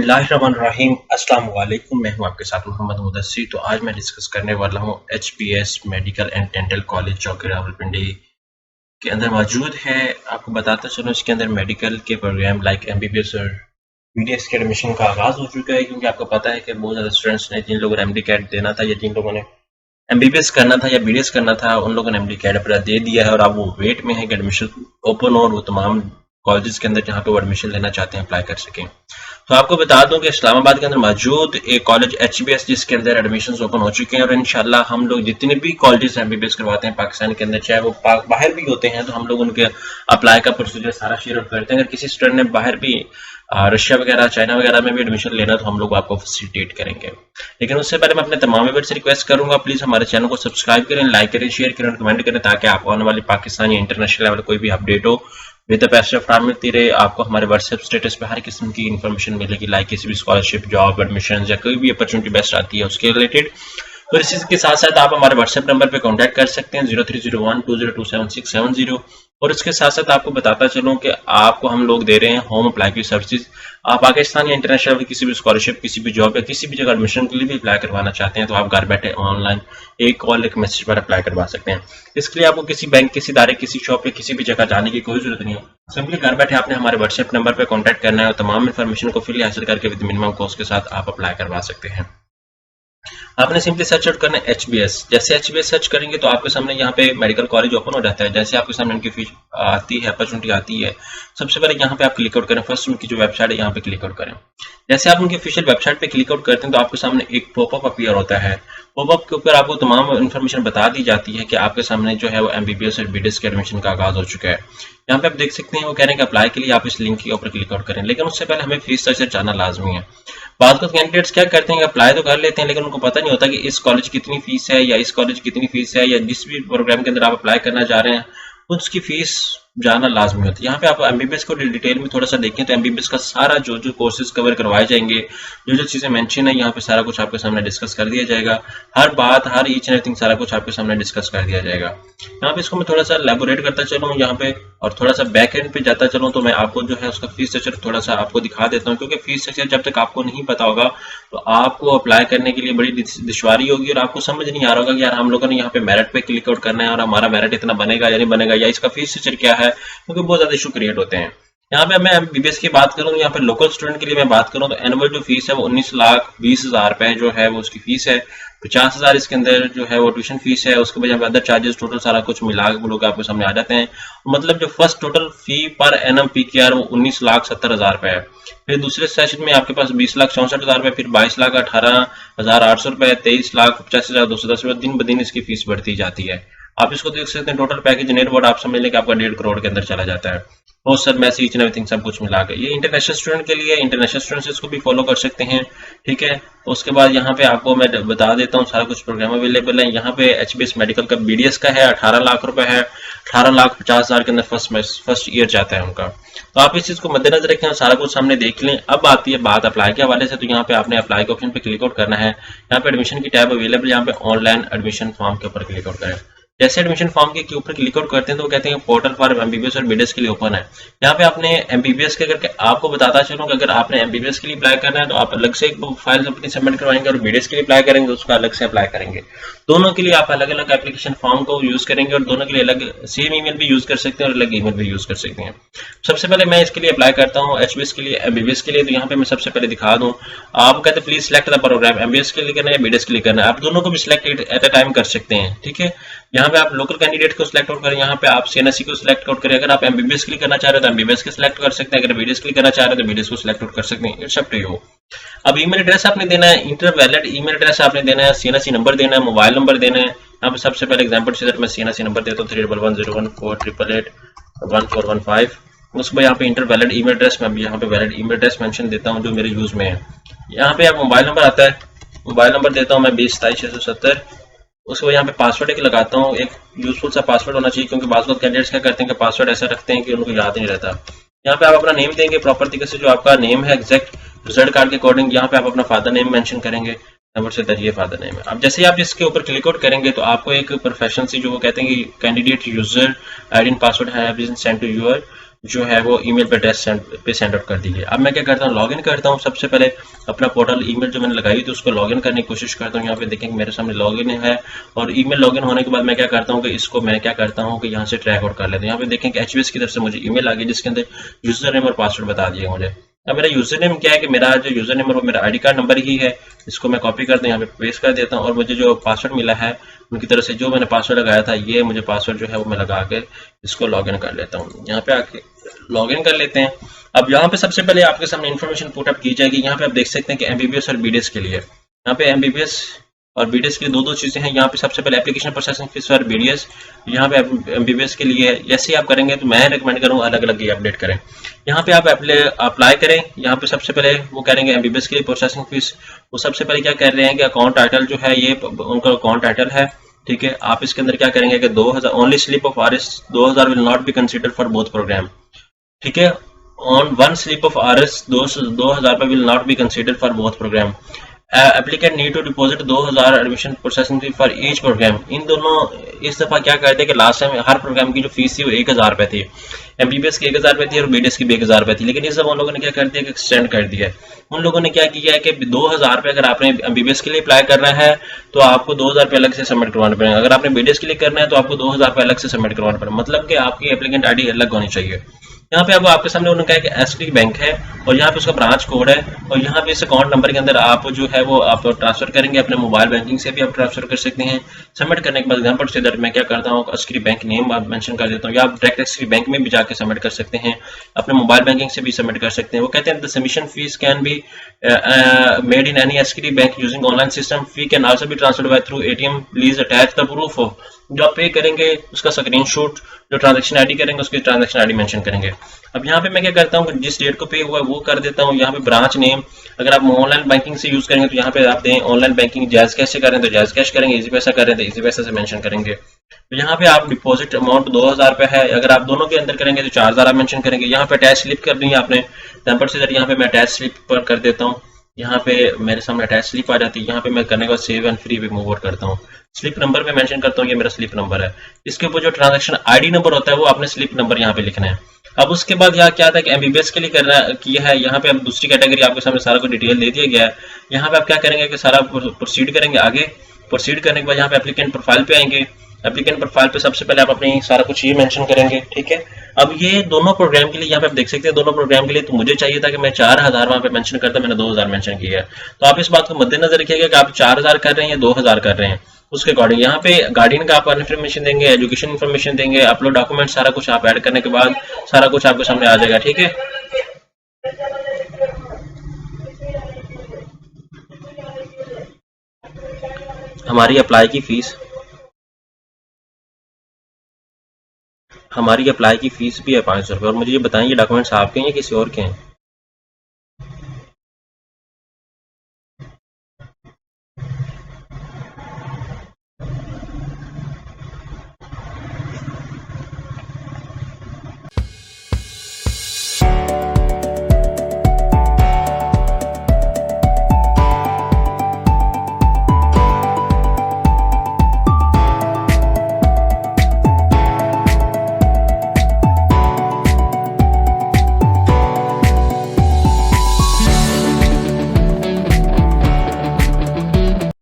बिस्मिल्लाहिर्रहमानिर्रहीम। अस्सलाम वालेकुम। मैं हूं आपके साथ मोहम्मद मुदस्सिर। तो आज मैं डिस्कस करने वाला हूं HBS medical and dental college जो कि रावलपिंडी के अंदर मौजूद है। आपको बताता चलूं, इसके अंदर मेडिकल के प्रोग्राम लाइक MBBS और BDS के एडमिशन का आगाज़ हो चुका है, क्योंकि आपको पता है कि बहुत ज़्यादा स्टूडेंट्स ने, जिन लोगों ने MD कैट देना था या जिन लोगों ने MBBS करना था या BDS करना था, उन लोगों ने MD कैट अपना दे दिया है और अब वो वेट में है कि एडमिशन ओपन हो और वो तमाम कॉलेजेस के अंदर जहाँ पे वो एडमिशन लेना चाहते हैं अप्लाई कर सकें। तो आपको बता दूं कि इस्लामाबाद के अंदर मौजूद एक कॉलेज HBS जिसके अंदर एडमिशन्स ओपन हो चुके हैं और इंशाल्लाह हम लोग जितने भी कॉलेजेस MBBS करवाते हैं पाकिस्तान के अंदर, चाहे वो बाहर भी होते हैं, तो हम लोग उनके अप्लाई का प्रोसीजर सारा शेयर करते हैं। अगर किसी स्टूडेंट ने बाहर भी रशिया वगैरह, चाइना वगैरह में भी एडमिशन लेना, तो हम लोग आपको फैसिलिटेट करेंगे। लेकिन उससे पहले मैं अपने तमाम व्यूअर्स से रिक्वेस्ट करूंगा, प्लीज हमारे चैनल को सब्सक्राइब करें, लाइक करें, शेयर करें और कमेंट करें, ताकि आपको आने वाली पाकिस्तान या इंटरनेशनल लेवल कोई भी अपडेट हो with the best of time मिलती रहे। आपको हमारे व्हाट्सएप स्टेटस पे हर किस्म की इन्फॉर्मेशन मिलेगी, लाइक किसी भी स्कॉलरशिप, जॉब, एडमिशन या कोई भी अपॉर्चुनिटी बेस्ट आती है उसके रिलेटेड। तो इसी के साथ साथ आप हमारे व्हाट्सएप नंबर पे कांटेक्ट कर सकते हैं 0301202760। और इसके साथ साथ आपको बताता चलूं कि आपको हम लोग दे रहे हैं होम अप्लाई की सर्विसेज। आप पाकिस्तान या इंटरनेशनल किसी भी स्कॉलरशिप, किसी भी जॉब या किसी भी जगह एडमिशन के लिए भी अप्लाई करवाना चाहते हैं, तो आप घर बैठे ऑनलाइन एक कॉल, एक मैसेज पर अप्लाई करवा सकते हैं। इसके लिए आपको किसी बैंक, किसी इदारे, किसी शॉप या किसी भी जगह जाने की कोई जरूरत नहीं है। सिंपली घर बैठे आपने हमारे व्हाट्सएप नंबर पर कॉन्टैक्ट करना है और तमाम इन्फॉर्मेशन को फ्री हासिल करके विद मिनिमम कॉस्ट के साथ आप अप्लाई करवा सकते हैं। आपने सिंपली सर्च आउट करना है HBS। जैसे HBS सर्च करेंगे तो आपके सामने यहाँ पे मेडिकल कॉलेज ओपन हो जाता है। जैसे आपके सामने उनकी फीस आती है, अपॉर्चुनिटी आती है, सबसे पहले यहाँ पे आप क्लिक आउट करें। फर्स्ट उनकी जो वेबसाइट है यहाँ पे क्लिक आउट करें। जैसे आप उनकी ऑफिशियल वेबसाइट पे क्लिक आउट करते हैं तो आपके सामने एक पॉपअप अपीयर होता है। पॉपअप के ऊपर आपको तमाम इन्फॉर्मेशन बता दी जाती है कि आपके सामने जो है वो MBBS और BDS के एडमिशन का आगाज हो चुका है। यहाँ पे आप देख सकते हैं वो कह रहे हैं कि अप्लाई के लिए आप इस लिंक के ऊपर क्लिक आउट करें, लेकिन उससे पहले हमें फीस स्ट्रक्चर जानना लाजमी है। बाद में कैंडिडेट्स क्या करते हैं, अप्लाई तो कर लेते हैं, लेकिन उनको पता नहीं होता कि इस कॉलेज की कितनी फीस है या इस कॉलेज की कितनी फीस है, या जिस भी प्रोग्राम के अंदर आप अप्लाई करना चाह रहे हैं उसकी फीस जानना लाजमी होती है। यहाँ पे आप MBBS को डिटेल में थोड़ा सा देखें तो MBBS का सारा जो जो कोर्सेज कवर करवाए जाएंगे, जो जो चीज़ें मेंशन है यहाँ पे सारा कुछ आपके सामने डिस्कस कर दिया जाएगा। हर बात, हर ईच एंड एवरीथिंग सारा कुछ आपके सामने डिस्कस कर दिया जाएगा। यहाँ पे इसको मैं थोड़ा सा एलैबोरेट करता चलूँ यहाँ पे और थोड़ा सा बैक एंड पे जाता चलूँ, तो मैं आपको जो है उसका फीस स्ट्रक्चर थोड़ा सा आपको दिखा देता हूँ, क्योंकि फीस स्ट्रक्चर जब तक आपको नहीं पता होगा तो आपको अप्लाई करने के लिए बड़ी दुश्वारी होगी और आपको समझ नहीं आ रहा होगा कि यार हम लोगों ने यहाँ पे मेरिट पे क्लिक आउट करना है और हमारा मेरिट इतना बनेगा या नहीं बनेगा, या इसका फीस स्ट्रक्चर क्या है, क्योंकि बहुत ज्यादा इशू क्रिएट होते हैं। यहाँ पे मैं MBBS की बात करूँ, यहाँ पे लोकल स्टूडेंट के लिए मैं बात करूँ तो एनुअल जो फीस है वो 19,20,000 रुपए जो है वो उसकी फीस है। 50,000 इसके अंदर जो है वो ट्यूशन फीस है। उसके बाद अदर चार्जेस टोटल सारा कुछ मिला के लोग आपके सामने आ जाते हैं। मतलब जो first total fee per annum PKR वो 19,70,000 रुपए है। फिर दूसरे सेशन में आपके पास 20,64,000 रुपए, फिर 22,18,800 रुपए, 23,85,210 रुपए। दिन ब दिन इसकी फीस बढ़ती जाती है। आप इसको देख सकते हैं, टोटल पैकेज नेट वर्थ आप समझ लें कि आपका 1.5 करोड़ के अंदर चला जाता है। और sir message each and everything सब कुछ मिला के, ये इंटरनेशनल स्टूडेंट के लिए, इंटरनेशनल स्टूडेंट्स इसको भी फॉलो कर सकते हैं, ठीक है। उसके बाद यहाँ पे आपको मैं बता देता हूँ सारा कुछ प्रोग्राम अवेलेबल है। यहाँ पे HBS मेडिकल का BDS का है 18 लाख रुपए है, 18,50,000 के अंदर फर्स्ट ईयर जाता है उनका। तो आप इस चीज को मद्देनजर रखें और सारा कुछ सामने देख लें। अब आती है बात अप्लाई के हवाले से, तो यहाँ पे आपने अप्लाई के ऑप्शन पे क्लिक आउट करना है। यहाँ पे एडमिशन की टैब अवेलेबल, यहाँ पे ऑनलाइन एडमिशन फॉर्म के ऊपर क्लिक आउट करें। जैसे एडमिशन फॉर्म के ऊपर क्लिक आउट करते हैं तो वो कहते हैं पोर्टल फॉर MBBS और BDS के लिए ओपन है। यहाँ पे आपने MBBS के करके आपको बताता चलूँ कि अगर आपने MBBS के लिए अप्लाई करना है तो आप अलग से एक फाइल अपनी सबमिट करवाएंगे और BDS के लिए अप्लाई करेंगे तो उसका अलग से अप्लाई करेंगे। दोनों के लिए आप अलग अलग एप्लीकेशन फॉर्म को यूज करेंगे और दोनों के लिए अलग सेम ईमेल भी यूज कर सकते हैं और अलग ईमेल भी यूज कर सकते हैं। सबसे पहले मैं इसके लिए अप्लाई करता हूँ HBS के लिए, MBBS के लिए। तो यहाँ पे मैं सबसे पहले दिखा दूँ, आप कहते हैं please select the programme, MBBS के लिए करना है या BDS के लिए करना है। आप दोनों को भी सिलेक्ट एट अ टाइम कर सकते हैं, ठीक है। यहाँ पे आप लोकल कैंडिडेट को सिलेक्ट आउट करें, यहाँ पे आप CNSE को सिलेक्ट आउट करें। अगर आप MBBS के लिए करना चाह रहे हैं तो MBBS के सिलेक्ट कर सकते हैं, अगर BDS के लिए करना चाह रहे हैं तो BDS को सिलेक्ट आउट कर सकते हैं। It's up to you. अब ईमेल एड्रेस आपने देना है, इंटर वैलिड ईमेल एड्रेस आपने देना है, CNSE नंबर देना है, मोबाइल नंबर देना है। यहाँ पे सबसे पहले एग्जाम्पल से मैं CNSE नंबर देता हूँ 3110148881415। उसके बाद यहाँ पे इंटर वैलिड ईमेल एड्रेस, मैं यहाँ पे वैलिड ईमेल एड्रेस मेंशन देता हूँ जो मेरे यूज में है। यहाँ पे आप मोबाइल नंबर आता है, मोबाइल नंबर देता हूँ मैं 20272670। उसके बाद यहाँ पे पासवर्ड एक लगाता हूँ, एक यूजफुल सा पासवर्ड होना चाहिए, क्योंकि बात कैंडिडेट्स क्या करते हैं कि पासवर्ड ऐसा रखते हैं कि उनको याद नहीं रहता। यहाँ पे आप अपना नेम देंगे प्रॉपर तरीके से, जो आपका नेम है एग्जैक्ट रिजल्ट कार्ड के अकॉर्डिंग। यहाँ पे आप अपना फादर नेम मेंशन करेंगे, नंबर से ये फादर नेम है। अब जैसे ही आप इसके ऊपर क्लिक आउट करेंगे तो आपको एक प्रोफेशन सी जो वो कहते हैं कि candidate user ID and password have been send to your जो है वो ईमेल पे एड्रेस पे सेंड आउट कर दी है। अब मैं क्या करता हूँ, लॉगिन करता हूँ। सबसे पहले अपना पोर्टल ईमेल जो मैंने लगाई थी उसको लॉगिन करने की कोशिश करता हूँ। यहाँ पे देखेंगे मेरे सामने लॉगिन है, और ईमेल लॉगिन होने के बाद मैं क्या करता हूँ कि इसको मैं क्या करता हूँ कि यहाँ से ट्रैक आउट कर लेता हूँ। यहाँ पे देखेंगे HBS की तरफ से मुझे ईमेल आ गई जिसके अंदर यूजर नेम और पासवर्ड बता दिए मुझे। अब मेरा यूजर नेम क्या है कि मेरा जो यूजर नेम है वो मेरा आईडी कार्ड नंबर ही है। इसको मैं कॉपी करता हूँ, यहाँ पे पेस्ट कर देता हूँ, और मुझे जो पासवर्ड मिला है उनकी तरफ से जो मैंने पासवर्ड लगाया था, ये मुझे पासवर्ड जो है वो मैं लगा के इसको लॉगिन कर लेता हूँ। यहाँ पे आके लॉगिन कर लेते हैं। अब यहाँ पे सबसे पहले आपके सामने इन्फॉर्मेशन पुट अप की जाएगी। यहाँ पे आप देख सकते हैं कि MBBS और BDS के लिए, यहाँ पे MBBS और BDS के लिए दो चीजें हैं। यहाँ पे सबसे पहले application processing fees for BDS, यहाँ पे MBBS के लिए जैसे ही आप करेंगे तो मैं रिकमेंड करूँगा अलग अलग ये अपडेट करें। यहाँ पे आप अप्लाई करें। यहाँ पे सबसे पहले वो करेंगे MBBS के लिए प्रोसेसिंग फीस, वो सबसे पहले क्या कर रहे हैं कि अकाउंट टाइटल जो है ये उनका अकाउंट टाइटल है, ठीक है। आप इसके अंदर क्या करेंगे कि 2000 only slip of RS 2000 will not be considered for both program, ठीक है। On one slip of RS 2000 will not be considered for both program. Applicant need to deposit 2000 admission processing fee for each program. इन दोनों इस दफा क्या करते हैं कि लास्ट टाइम हर प्रोग्राम की जो फीस थी वो 1000 रुपए थी, MBBS की 1000 रुपए थी और BDS की भी 1000 रुपए थी। लेकिन इस दफा उन लोगों ने क्या कर दिया कि एक्सटेंड कर दिया है। उन लोगों ने क्या किया है कि 2000 रुपए अगर आपने MBBS के लिए अप्लाई करना है तो आपको 2000 रुपए अलग से सबमिट करवाना पड़ेगा। अगर आपने BDS के लिए करना है तो आपको 2000 रुपए अलग से सबमिट करवाना पड़ेगा। मतलब कि आपकी एप्लीकेंट ID अलग होनी चाहिए। यहाँ पे अब आपके सामने उन्होंने कहा कि एसबी बैंक है और यहाँ पे उसका ब्रांच कोड है, और यहाँ पे इस अकाउंट नंबर के अंदर आप जो है वो आप ट्रांसफर करेंगे। अपने मोबाइल बैंकिंग से भी आप ट्रांसफर कर सकते हैं। सबमिट करने के बाद एग्जाम्पल से मैं क्या करता हूँ, एसबी बैंक नेम आप मेंशन कर देता हूँ, या आप डायरेक्ट एसबी बैंक में भी जाके सबमिट कर सकते हैं, अपने मोबाइल बैंकिंग से भी सबमिट कर सकते हैं। वो कहते हैं the submission fees can be made in any SB bank using online system, fee can also be transferred by through ATM, please attach the proof of, जो आप पे करेंगे उसका स्क्रीनशॉट, जो ट्रांजैक्शन ID करेंगे उसकी ट्रांजैक्शन ID मेंशन करेंगे। अब यहाँ पे मैं क्या करता हूँ, जिस डेट को पे हुआ है वो कर देता हूँ। यहाँ पे ब्रांच नेम अगर आप ऑनलाइन बैंकिंग से यूज करेंगे तो यहाँ पे आप दें ऑनलाइन बैंकिंग जैज कैश से करें तो जैज कैश करेंगे, इजी पैसा करें तो इजी पैसा से मेंशन करेंगे। तो यहाँ पे आप डिपॉजिट अमाउंट 2000 रुपए है, अगर आप दोनों के अंदर करेंगे तो 4000 आप मेंशन करेंगे। यहाँ पे अटैच स्लिप कर दी है आपने, एग्जाम्पल से यहाँ पे मैं अटैच स्लिप पर कर देता हूँ। यहाँ पे मेरे सामने अटैच स्लिप आ जाती है। यहाँ पे मैं करने के बाद सेव एंड फ्री पे मूव ओवर करता हूँ। स्लिप नंबर पे मेंशन करता हूँ ये मेरा स्लिप नंबर है। इसके ऊपर जो ट्रांजैक्शन ID नंबर होता है वो आपने स्लिप नंबर यहाँ पे लिखना है। अब उसके बाद यहाँ क्या था कि MBBS के लिए करना किया है, यहाँ पे अब दूसरी कैटेगरी आपके सामने सारा कुछ डिटेल दे दिया गया है। यहाँ पे आप क्या करेंगे कि सारा प्रोसीड करेंगे आगे। प्रोसीड करने के बाद यहाँ पे एप्लीकेंट प्रोफाइल पे आएंगे। एप्लीकेंट प्रोफाइल पे सबसे पहले आप अपनी सारा कुछ ये मेंशन करेंगे, ठीक है। अब ये दोनों प्रोग्राम के लिए यहाँ पे आप देख सकते हैं, दोनों प्रोग्राम के लिए तो मुझे चाहिए था कि मैं 4000 वहां पे मेंशन करता, मैंने 2000 मेंशन किया है। तो आप इस बात को मद्देनजर रखिएगा कि आप 4000 कर रहे हैं या 2000 कर रहे हैं, उसके अकॉर्डिंग यहाँ पे गार्डियन का आप इन्फॉर्मेशन देंगे, एजुकेशन इन्फॉर्मेशन देंगे, अपलोड डॉक्यूमेंट सारा कुछ आप ऐड करने के बाद सारा कुछ आपके सामने आ जाएगा, ठीक है। हमारी अप्लाई की फीस भी है 500 रुपये। और मुझे ये बताएं ये डॉक्यूमेंट्स आपके हैं या किसी और के हैं?